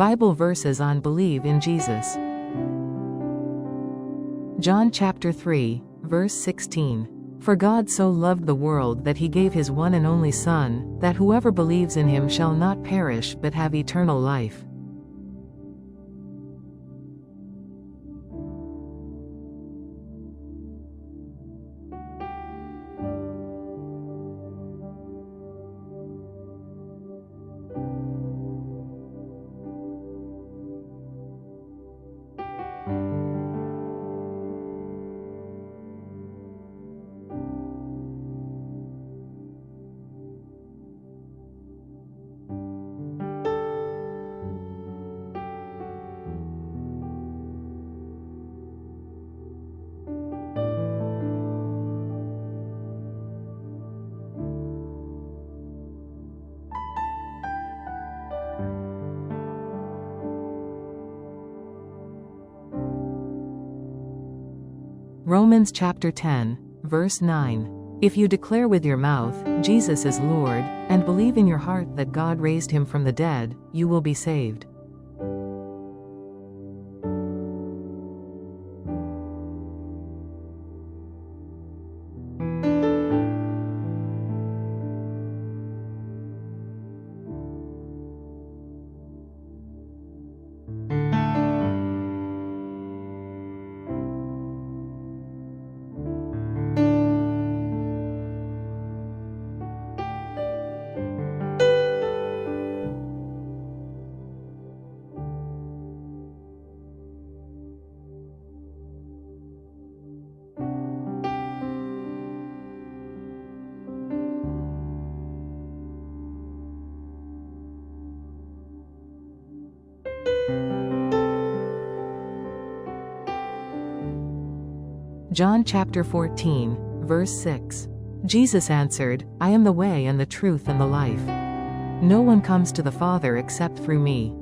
Bible verses on believe in Jesus. John chapter 3, verse 16. For God so loved the world that he gave his one and only Son, that whoever believes in him shall not perish but have eternal life. Romans chapter 10, verse 9. If you declare with your mouth, Jesus is Lord, and believe in your heart that God raised him from the dead, you will be saved. John chapter 14, verse 6. Jesus answered, I am the way and the truth and the life. No one comes to the Father except through me.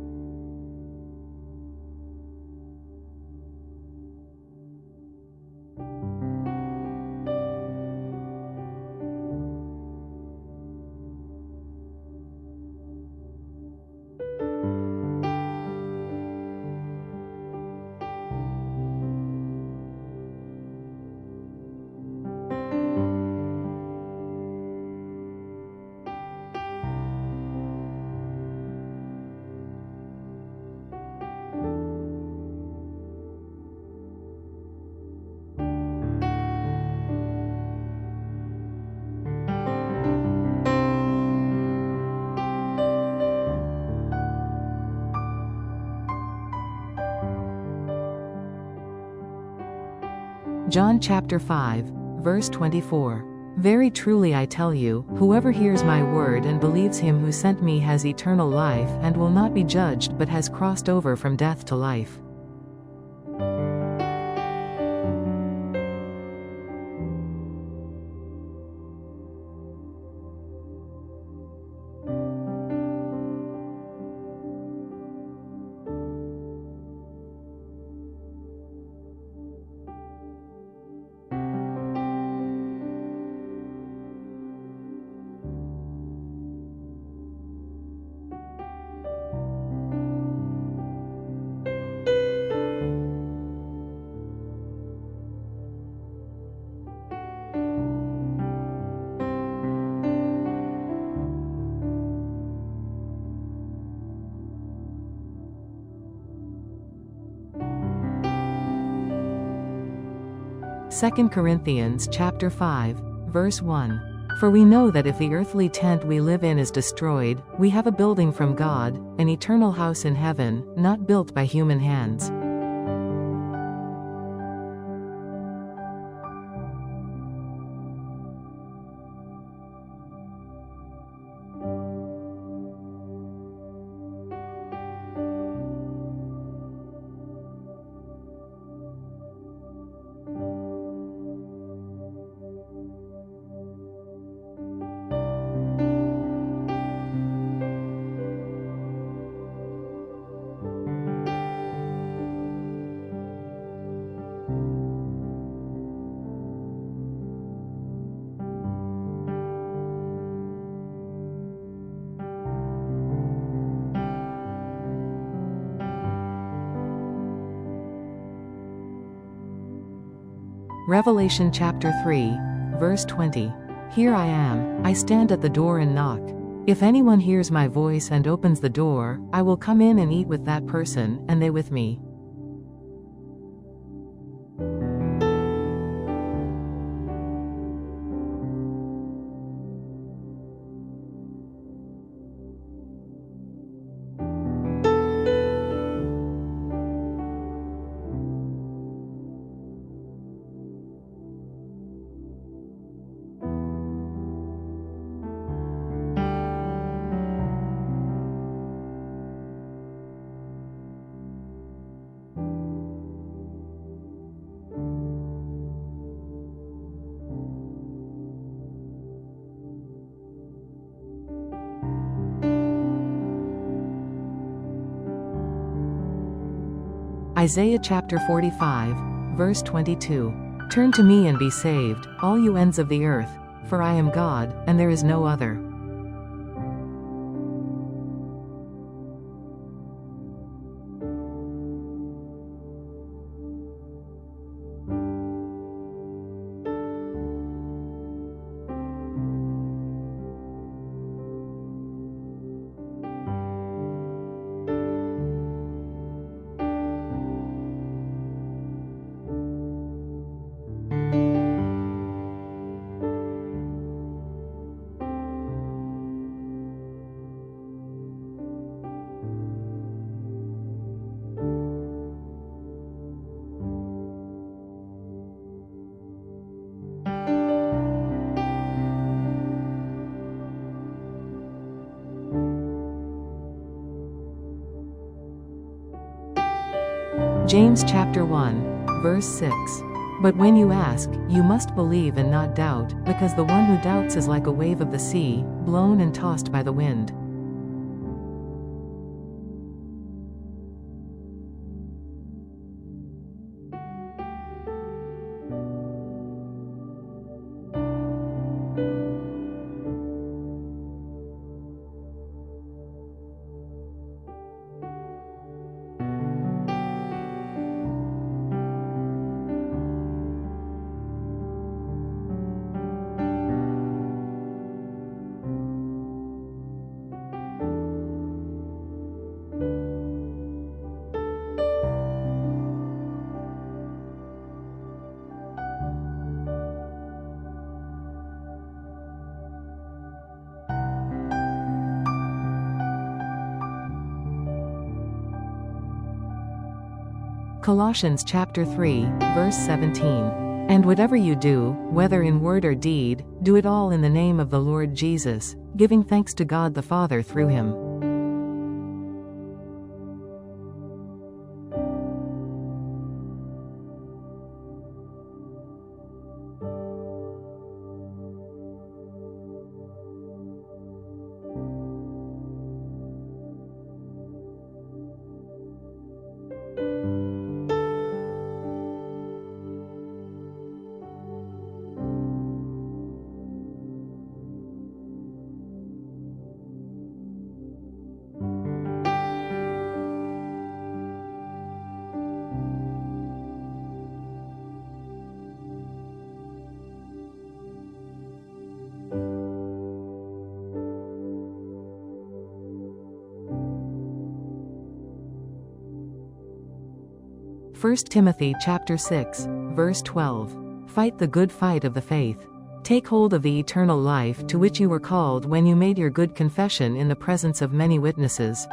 John chapter 5, verse 24. Very truly I tell you, whoever hears my word and believes him who sent me has eternal life and will not be judged but has crossed over from death to life. Second Corinthians chapter 5, verse 1. For we know that if the earthly tent we live in is destroyed, we have a building from God, an eternal house in heaven, not built by human hands. Revelation chapter 3, verse 20. Here I am, I stand at the door and knock. If anyone hears my voice and opens the door, I will come in and eat with that person, and they with me. Isaiah chapter 45, verse 22. Turn to me and be saved, all you ends of the earth, for I am God, and there is no other. James chapter 1, verse 6. But when you ask, you must believe and not doubt, because the one who doubts is like a wave of the sea, blown and tossed by the wind. Colossians chapter 3, verse 17. And whatever you do, whether in word or deed, do it all in the name of the Lord Jesus, giving thanks to God the Father through him. First Timothy chapter 6, verse 12. Fight the good fight of the faith. Take hold of the eternal life to which you were called when you made your good confession in the presence of many witnesses.